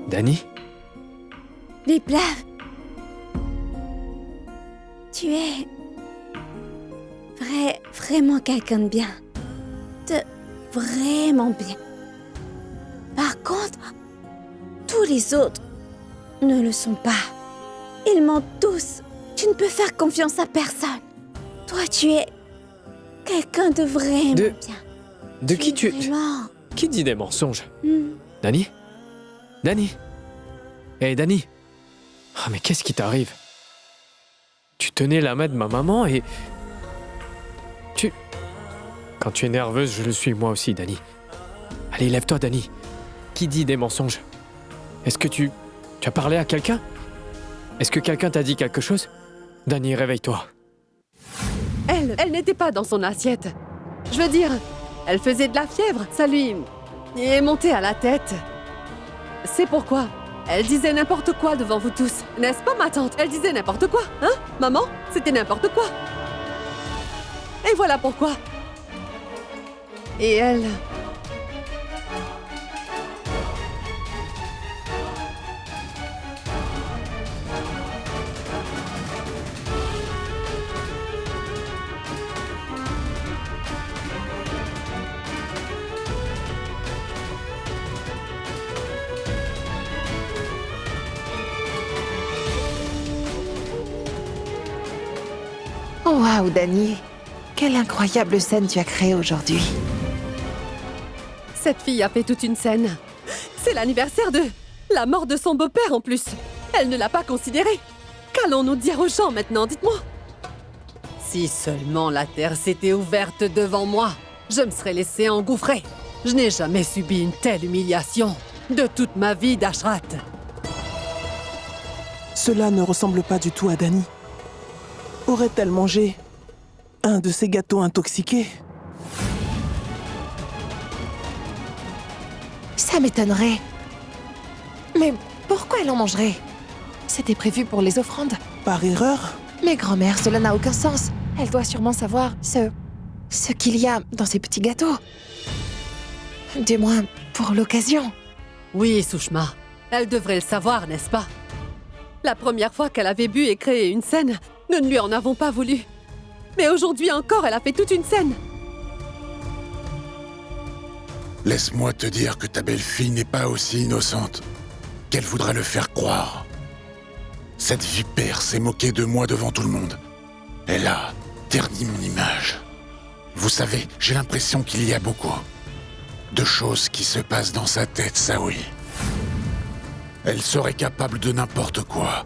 Dani? Viplav, tu es vraiment quelqu'un de bien. Vraiment bien. Par contre, tous les autres ne le sont pas. Ils mentent tous. Tu ne peux faire confiance à personne. Toi, tu es quelqu'un de vraiment bien. De qui tu... Vraiment... Qui dit des mensonges? Dani? Dani? Hé, Dani? Ah, mais qu'est-ce qui t'arrive? Tu tenais la main de ma maman et... Quand tu es nerveuse, je le suis moi aussi, Dani. Allez, lève-toi, Dani. Qui dit des mensonges? Est-ce que tu as parlé à quelqu'un? Est-ce que quelqu'un t'a dit quelque chose? Dani, réveille-toi. Elle n'était pas dans son assiette. Je veux dire, elle faisait de la fièvre, ça lui est monté à la tête. C'est pourquoi elle disait n'importe quoi devant vous tous. N'est-ce pas, ma tante? Elle disait n'importe quoi, hein? Maman, c'était n'importe quoi. Et voilà pourquoi. Et elle... Oh waouh, Dani! Quelle incroyable scène tu as créée aujourd'hui! Cette fille a fait toute une scène. C'est l'anniversaire de... la mort de son beau-père en plus. Elle ne l'a pas considéré. Qu'allons-nous dire aux gens maintenant, dites-moi? Si seulement la terre s'était ouverte devant moi, je me serais laissée engouffrer. Je n'ai jamais subi une telle humiliation de toute ma vie d'Ashrat. Cela ne ressemble pas du tout à Dani. Aurait-elle mangé un de ces gâteaux intoxiqués? Ça m'étonnerait. Mais pourquoi elle en mangerait? C'était prévu pour les offrandes. Par erreur? Mais grand-mère, cela n'a aucun sens. Elle doit sûrement savoir ce qu'il y a dans ces petits gâteaux. Du moins, pour l'occasion. Oui, Sushma. Elle devrait le savoir, n'est-ce pas? La première fois qu'elle avait bu et créé une scène, nous ne lui en avons pas voulu. Mais aujourd'hui encore, elle a fait toute une scène. Laisse-moi te dire que ta belle-fille n'est pas aussi innocente qu'elle voudra le faire croire. Cette vipère s'est moquée de moi devant tout le monde. Elle a terni mon image. Vous savez, j'ai l'impression qu'il y a beaucoup de choses qui se passent dans sa tête, Saoui. Elle serait capable de n'importe quoi,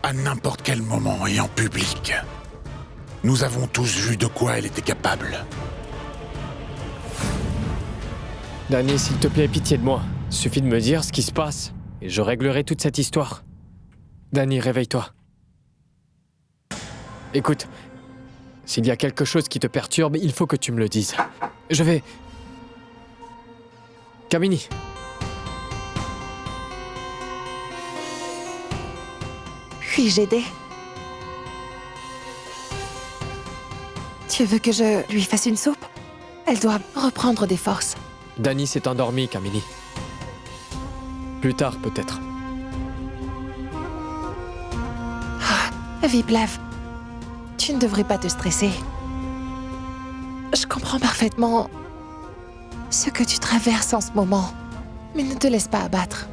à n'importe quel moment et en public. Nous avons tous vu de quoi elle était capable. Dani, s'il te plaît, pitié de moi. Suffit de me dire ce qui se passe et je réglerai toute cette histoire. Dani, réveille-toi. Écoute, s'il y a quelque chose qui te perturbe, il faut que tu me le dises. Je vais... Kamini. Puis-je aider? Tu veux que je lui fasse une soupe? Elle doit reprendre des forces. Dani s'est endormie, Kamini. Plus tard, peut-être. Viplav, tu ne devrais pas te stresser. Je comprends parfaitement ce que tu traverses en ce moment. Mais ne te laisse pas abattre.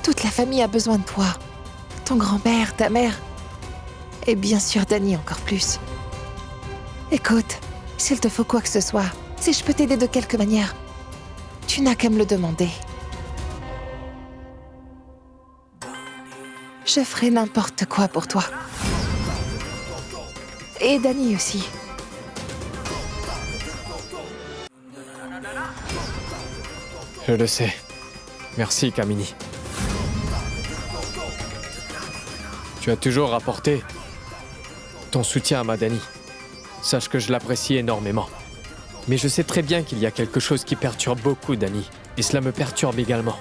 Toute la famille a besoin de toi. Ton grand-père, ta mère. Et bien sûr, Dani encore plus. Écoute, s'il te faut quoi que ce soit, si je peux t'aider de quelque manière, tu n'as qu'à me le demander. Je ferai n'importe quoi pour toi. Et Dani aussi. Je le sais. Merci, Kamini. Tu as toujours apporté ton soutien à ma Dani. Sache que je l'apprécie énormément. Mais je sais très bien qu'il y a quelque chose qui perturbe beaucoup Dani. Et cela me perturbe également.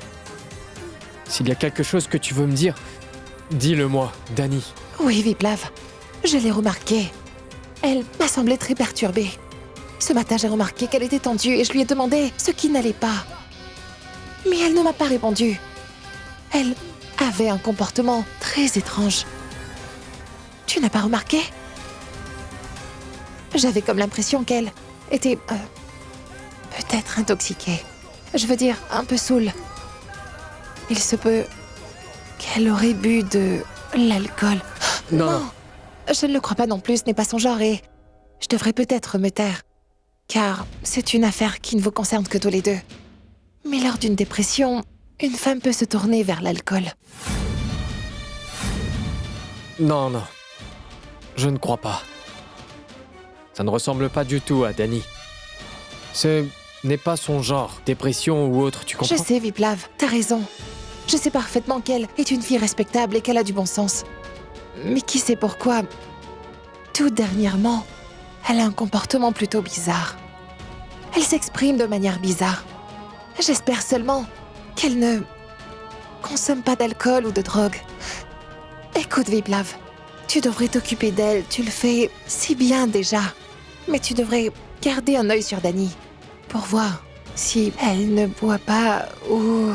S'il y a quelque chose que tu veux me dire, dis-le-moi, Dani. Oui, Viplav. Je l'ai remarqué. Elle m'a semblé très perturbée. Ce matin, j'ai remarqué qu'elle était tendue et je lui ai demandé ce qui n'allait pas. Mais elle ne m'a pas répondu. Elle avait un comportement très étrange. Tu n'as pas remarqué? J'avais comme l'impression qu'elle était peut-être intoxiquée. Je veux dire, un peu saoule. Il se peut qu'elle aurait bu de l'alcool. Non. Je ne le crois pas non plus, ce n'est pas son genre et je devrais peut-être me taire. Car c'est une affaire qui ne vous concerne que tous les deux. Mais lors d'une dépression, une femme peut se tourner vers l'alcool. Non, non. Je ne crois pas. Ça ne ressemble pas du tout à Dani. Ce n'est pas son genre, dépression ou autre, tu comprends? Je sais, Viplav, t'as raison. Je sais parfaitement qu'elle est une fille respectable et qu'elle a du bon sens. Mais qui sait pourquoi, tout dernièrement, elle a un comportement plutôt bizarre. Elle s'exprime de manière bizarre. J'espère seulement qu'elle ne consomme pas d'alcool ou de drogue. Écoute, Viplav, tu devrais t'occuper d'elle, tu le fais si bien déjà. Mais tu devrais garder un œil sur Dani pour voir si elle ne boit pas ou...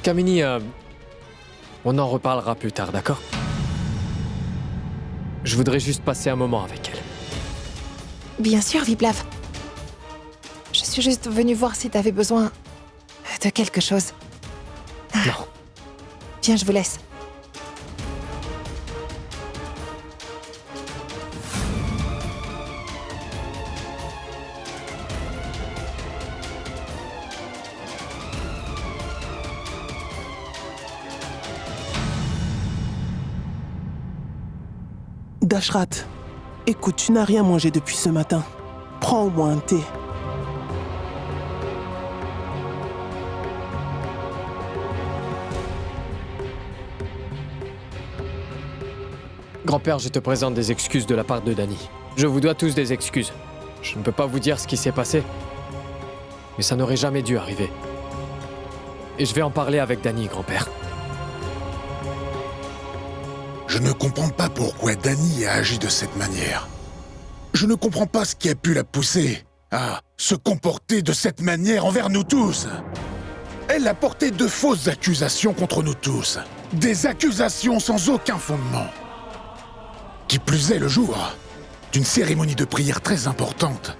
Kamini, on en reparlera plus tard, d'accord? Je voudrais juste passer un moment avec elle. Bien sûr, Viplav. Je suis juste venue voir si t'avais besoin de quelque chose. Non. Viens, je vous laisse. Dashrat, écoute, tu n'as rien mangé depuis ce matin. Prends au moins un thé. Grand-père, je te présente des excuses de la part de Dani. Je vous dois tous des excuses. Je ne peux pas vous dire ce qui s'est passé, mais ça n'aurait jamais dû arriver. Et je vais en parler avec Dani, grand-père. Je ne comprends pas pourquoi Dani a agi de cette manière. Je ne comprends pas ce qui a pu la pousser à se comporter de cette manière envers nous tous. Elle a porté de fausses accusations contre nous tous. Des accusations sans aucun fondement. Qui plus est, le jour d'une cérémonie de prière très importante,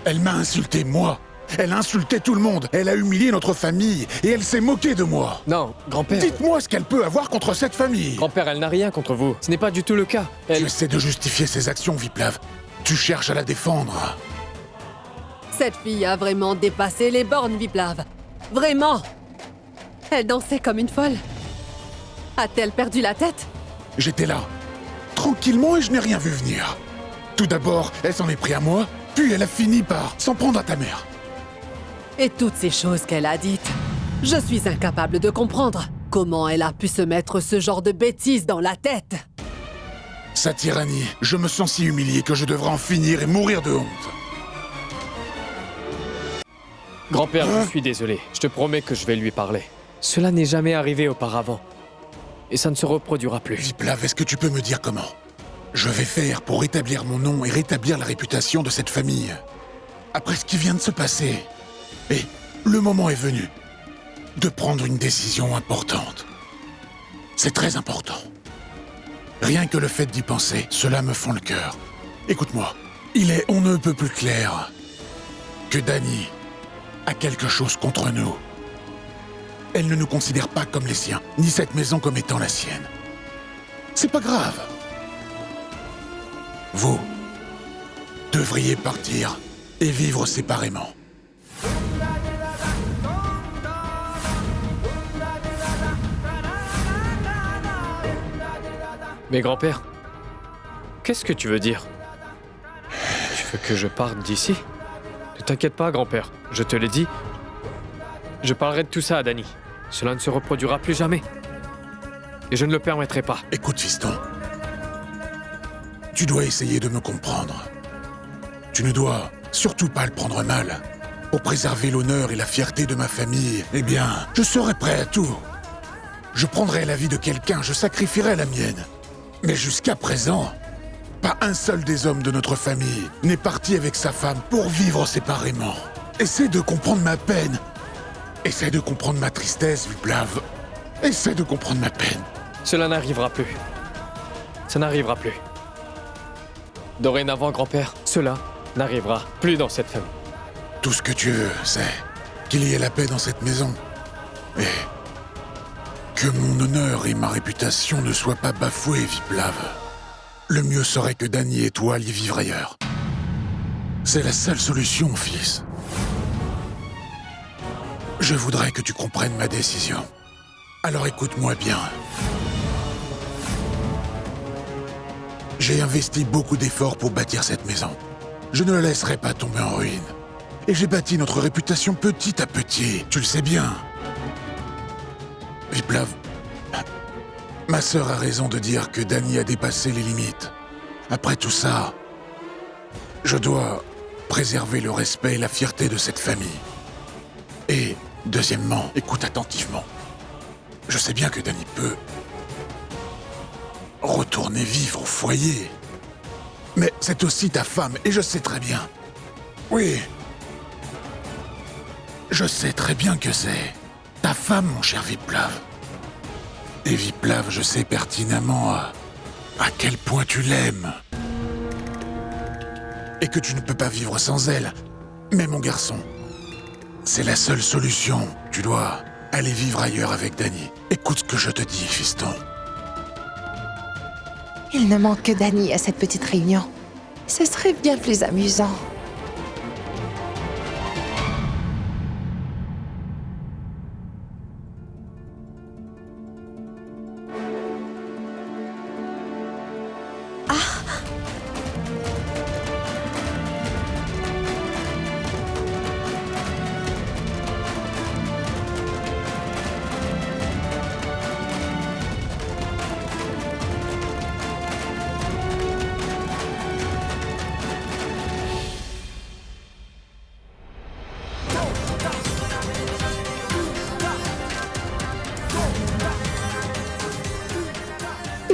elle m'a insulté, moi. Elle a insulté tout le monde. Elle a humilié notre famille et elle s'est moquée de moi. Non, grand-père... Dites-moi ce qu'elle peut avoir contre cette famille. Grand-père, elle n'a rien contre vous. Ce n'est pas du tout le cas. Elle... Tu essaies de justifier ses actions, Viplav. Tu cherches à la défendre. Cette fille a vraiment dépassé les bornes, Viplav. Vraiment. Elle dansait comme une folle. A-t-elle perdu la tête? J'étais là, tranquillement, et je n'ai rien vu venir. Tout d'abord, elle s'en est pris à moi, puis elle a fini par s'en prendre à ta mère. Et toutes ces choses qu'elle a dites, je suis incapable de comprendre. Comment elle a pu se mettre ce genre de bêtises dans la tête? Sa tyrannie, je me sens si humilié que je devrais en finir et mourir de honte. Grand-père, je suis désolé. Je te promets que je vais lui parler. Cela n'est jamais arrivé auparavant. Et ça ne se reproduira plus. Viplav, est-ce que tu peux me dire comment je vais faire pour rétablir mon nom et rétablir la réputation de cette famille? Après ce qui vient de se passer. Et le moment est venu de prendre une décision importante. C'est très important. Rien que le fait d'y penser, cela me fend le cœur. Écoute-moi, il est on ne peut plus clair que Dani a quelque chose contre nous. Elle ne nous considère pas comme les siens, ni cette maison comme étant la sienne. C'est pas grave. Vous devriez partir et vivre séparément. Mais grand-père, qu'est-ce que tu veux dire? Tu veux que je parte d'ici? Ne t'inquiète pas, grand-père. Je te l'ai dit. Je parlerai de tout ça à Dani. Cela ne se reproduira plus jamais. Et je ne le permettrai pas. Écoute, fiston. Tu dois essayer de me comprendre. Tu ne dois surtout pas le prendre mal. Pour préserver l'honneur et la fierté de ma famille, eh bien, je serai prêt à tout. Je prendrai la vie de quelqu'un, je sacrifierai la mienne. Mais jusqu'à présent, pas un seul des hommes de notre famille n'est parti avec sa femme pour vivre séparément. Essaie de comprendre ma peine. Essaie de comprendre ma tristesse, Viplav. Essaie de comprendre ma peine. Cela n'arrivera plus. Ça n'arrivera plus. Dorénavant, grand-père, cela n'arrivera plus dans cette famille. Tout ce que tu veux, c'est qu'il y ait la paix dans cette maison. Et que mon honneur et ma réputation ne soient pas bafoués, Viplav. Le mieux serait que Dany et toi alliez vivre ailleurs. C'est la seule solution, fils. Je voudrais que tu comprennes ma décision. Alors écoute-moi bien. J'ai investi beaucoup d'efforts pour bâtir cette maison. Je ne la laisserai pas tomber en ruine. Et j'ai bâti notre réputation petit à petit, tu le sais bien. Viplav, ma sœur a raison de dire que Dany a dépassé les limites. Après tout ça, je dois préserver le respect et la fierté de cette famille. Et, deuxièmement, écoute attentivement. Je sais bien que Dany peut retourner vivre au foyer. Mais c'est aussi ta femme, et je sais très bien. Oui. Je sais très bien que c'est ta femme, mon cher Viplav. Et Viplav, je sais pertinemment à quel point tu l'aimes. Et que tu ne peux pas vivre sans elle. Mais mon garçon, c'est la seule solution. Tu dois aller vivre ailleurs avec Dany. Écoute ce que je te dis, fiston. Il ne manque que Dany à cette petite réunion. Ce serait bien plus amusant.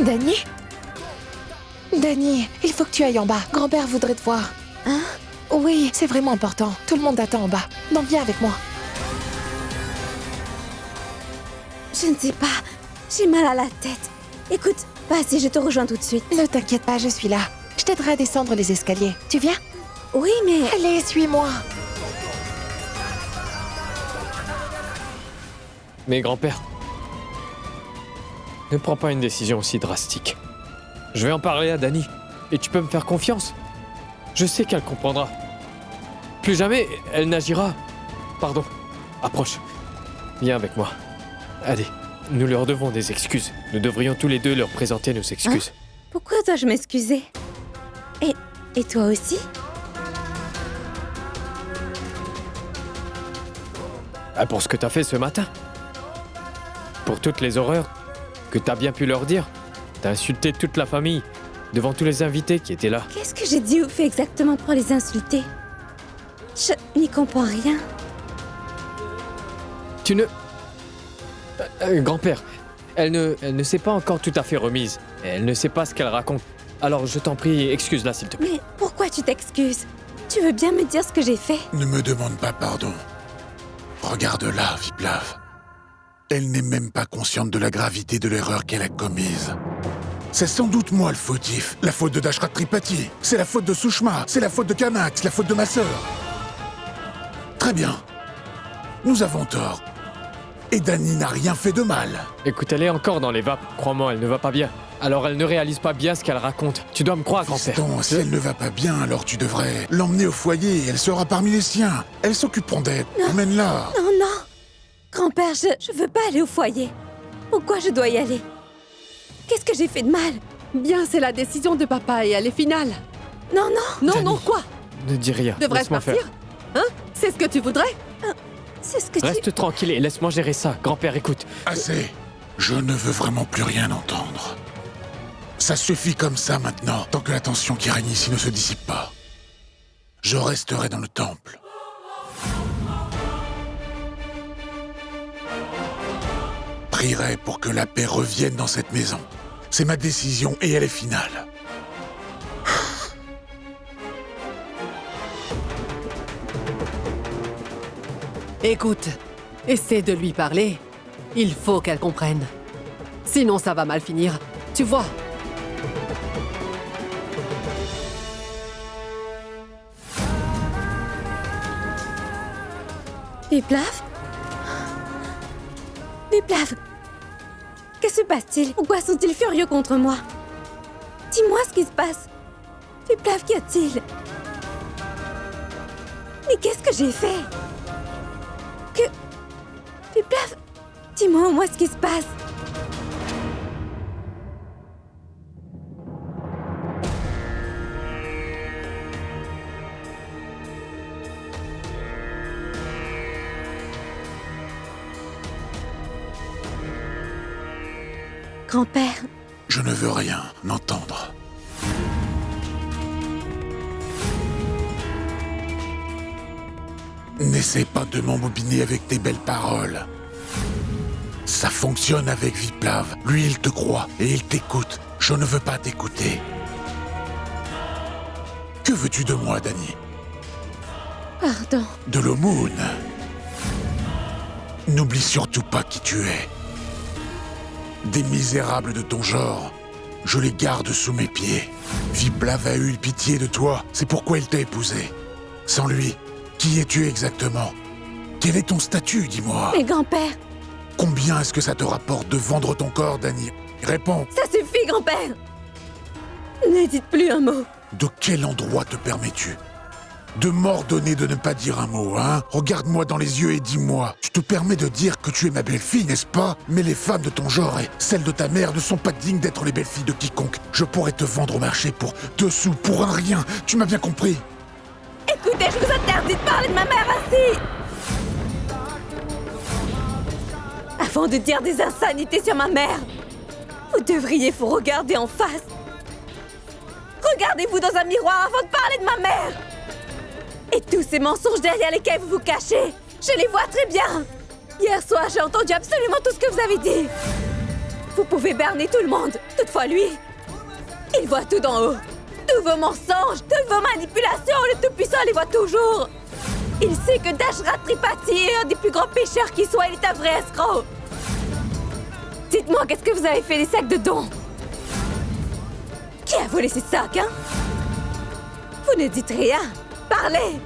Dany? Dany, il faut que tu ailles en bas. Grand-père voudrait te voir. Hein? Oui, c'est vraiment important. Tout le monde attend en bas. Non, viens avec moi. Je ne sais pas. J'ai mal à la tête. Écoute, vas-y, je te rejoins tout de suite. Ne t'inquiète pas, je suis là. Je t'aiderai à descendre les escaliers. Tu viens? Oui, mais... Allez, suis-moi. Mais grand-père, ne prends pas une décision aussi drastique. Je vais en parler à Dany, et tu peux me faire confiance. Je sais qu'elle comprendra. Plus jamais, elle n'agira. Pardon, approche. Viens avec moi. Allez, nous leur devons des excuses. Nous devrions tous les deux leur présenter nos excuses. Pourquoi dois-je m'excuser? Et toi aussi? Ah, pour ce que t'as fait ce matin. Pour toutes les horreurs que t'as bien pu leur dire. T'as insulté toute la famille, devant tous les invités qui étaient là. Qu'est-ce que j'ai dit ou fait exactement pour les insulter? Je n'y comprends rien. Tu ne... grand-père, elle ne s'est pas encore tout à fait remise. Elle ne sait pas ce qu'elle raconte. Alors je t'en prie, excuse-la s'il te plaît. Mais pourquoi tu t'excuses? Tu veux bien me dire ce que j'ai fait? Ne me demande pas pardon. Regarde-la, Viplav. Elle n'est même pas consciente de la gravité de l'erreur qu'elle a commise. C'est sans doute moi le fautif. La faute de Dashrath Tripathi. C'est la faute de Sushma. C'est la faute de Kanax. La faute de ma sœur. Très bien. Nous avons tort. Et Dany n'a rien fait de mal. Écoute, elle est encore dans les vapes. Crois-moi, elle ne va pas bien. Alors elle ne réalise pas bien ce qu'elle raconte. Tu dois me croire, grand-père. Fiston, si elle ne va pas bien, alors tu devrais l'emmener au foyer et elle sera parmi les siens. Elles s'occuperont d'elle. Emmène-la. Non, non. Grand-père, je veux pas aller au foyer. Pourquoi je dois y aller? Qu'est-ce que j'ai fait de mal? Bien, c'est la décision de papa et elle est finale. Non, non. Non, Dany. non, quoi? Ne dis rien. Devrais-je Laisse-moi partir? faire. Hein? C'est ce que tu voudrais? C'est ce que tu... Reste tranquille et laisse-moi gérer ça. Grand-père, écoute. Assez. Je ne veux vraiment plus rien entendre. Ça suffit comme ça maintenant, tant que la tension qui règne ici ne se dissipe pas. Je resterai dans le temple. Prierai pour que la paix revienne dans cette maison. C'est ma décision et elle est finale. Écoute, essaie de lui parler. Il faut qu'elle comprenne. Sinon, ça va mal finir. Tu vois? Viplav? Viplav? Que se passe-t-il? Pourquoi sont-ils furieux contre moi? Dis-moi ce qui se passe. Viplav, qu'y a-t-il? Mais qu'est-ce que j'ai fait? Viplav, dis-moi au moins ce qui se passe. Grand-père, Je ne veux rien entendre. N'essaie pas de m'embobiner avec tes belles paroles. Ça fonctionne avec Viplav. Lui, il te croit et il t'écoute. Je ne veux pas t'écouter. Que veux-tu de moi, Dani? pardon. De l'aumône. N'oublie surtout pas qui tu es. Des misérables de ton genre, je les garde sous mes pieds. Viplav a eu pitié de toi, c'est pourquoi il t'a épousé. Sans lui, qui es-tu exactement? Quel est ton statut, dis-moi? Mais grand-père, Combien est-ce que ça te rapporte de vendre ton corps, Dani? Réponds. ça suffit, grand-père. Ne dites plus un mot. De quel endroit te permets-tu de m'ordonner de ne pas dire un mot, hein? Regarde-moi dans les yeux et dis-moi. Tu te permets de dire que tu es ma belle-fille, n'est-ce pas? Mais les femmes de ton genre et celles de ta mère ne sont pas dignes d'être les belles-filles de quiconque. Je pourrais te vendre au marché pour 2 sous, pour un rien. Tu m'as bien compris? Écoutez, je vous interdis de parler de ma mère ainsi. Avant de dire des insanités sur ma mère, vous devriez vous regarder en face. Regardez-vous dans un miroir avant de parler de ma mère. Et tous ces mensonges derrière lesquels vous vous cachez, je les vois très bien. Hier soir, j'ai entendu absolument tout ce que vous avez dit. Vous pouvez berner tout le monde. Toutefois, lui, il voit tout d'en haut. Tous vos mensonges, toutes vos manipulations, le Tout-Puissant les voit toujours. Il sait que Dashrath Tripathi est un des plus grands pécheurs qui soit. Il est un vrai escroc. Dites-moi, qu'est-ce que vous avez fait des sacs de dons? Qui a volé ces sacs, hein? Vous ne dites rien. Parlez!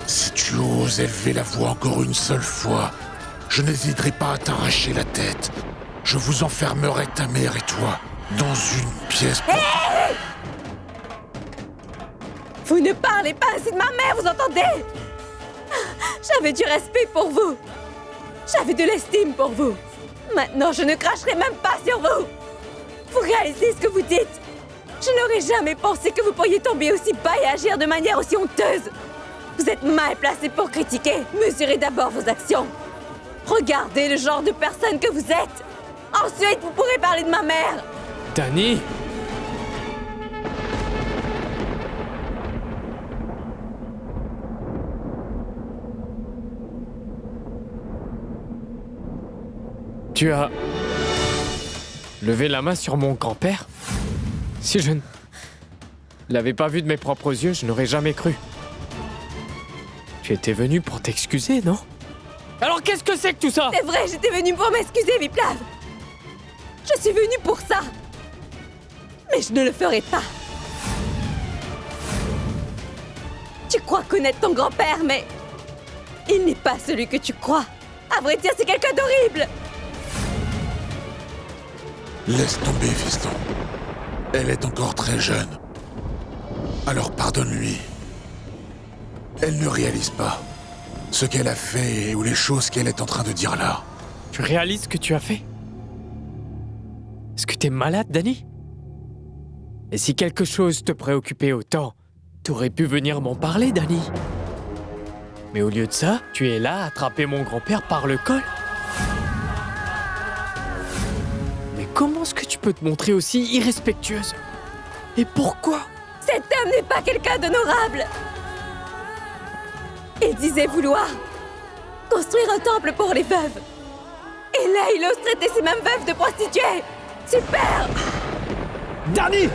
Si tu oses élever la voix encore une seule fois, je n'hésiterai pas à t'arracher la tête. Je vous enfermerai, ta mère et toi, dans une pièce... Vous ne parlez pas ainsi de ma mère, vous entendez? J'avais du respect pour vous. J'avais de l'estime pour vous. Maintenant, je ne cracherai même pas sur vous. Vous réalisez ce que vous dites? Je n'aurais jamais pensé que vous pourriez tomber aussi bas et agir de manière aussi honteuse. Vous êtes mal placé pour critiquer. Mesurez d'abord vos actions. Regardez le genre de personne que vous êtes. Ensuite, vous pourrez parler de ma mère. Dani! Tu as levé la main sur mon grand-père? Si je ne l'avais pas vu de mes propres yeux, je n'aurais jamais cru. Tu étais venu pour t'excuser, non? Alors qu'est-ce que c'est que tout ça? C'est vrai, j'étais venue pour m'excuser, Viplav. Je suis venue pour ça. Mais je ne le ferai pas. Tu crois connaître ton grand-père, mais il n'est pas celui que tu crois. À vrai dire, c'est quelqu'un d'horrible. Laisse tomber, fiston. Elle est encore très jeune. Alors pardonne-lui. Elle ne réalise pas ce qu'elle a fait ou les choses qu'elle est en train de dire là. Tu réalises ce que tu as fait? Est-ce que t'es malade, Dani? Et si quelque chose te préoccupait autant, t'aurais pu venir m'en parler, Dani. Mais au lieu de ça, tu es là à attraper mon grand-père par le col. Mais comment est-ce que tu peux te montrer aussi irrespectueuse? Et pourquoi? Cet homme n'est pas quelqu'un d'honorable. Il disait vouloir construire un temple pour les veuves. Et là, il ose traiter ces mêmes veuves de prostituées. Super! Dani!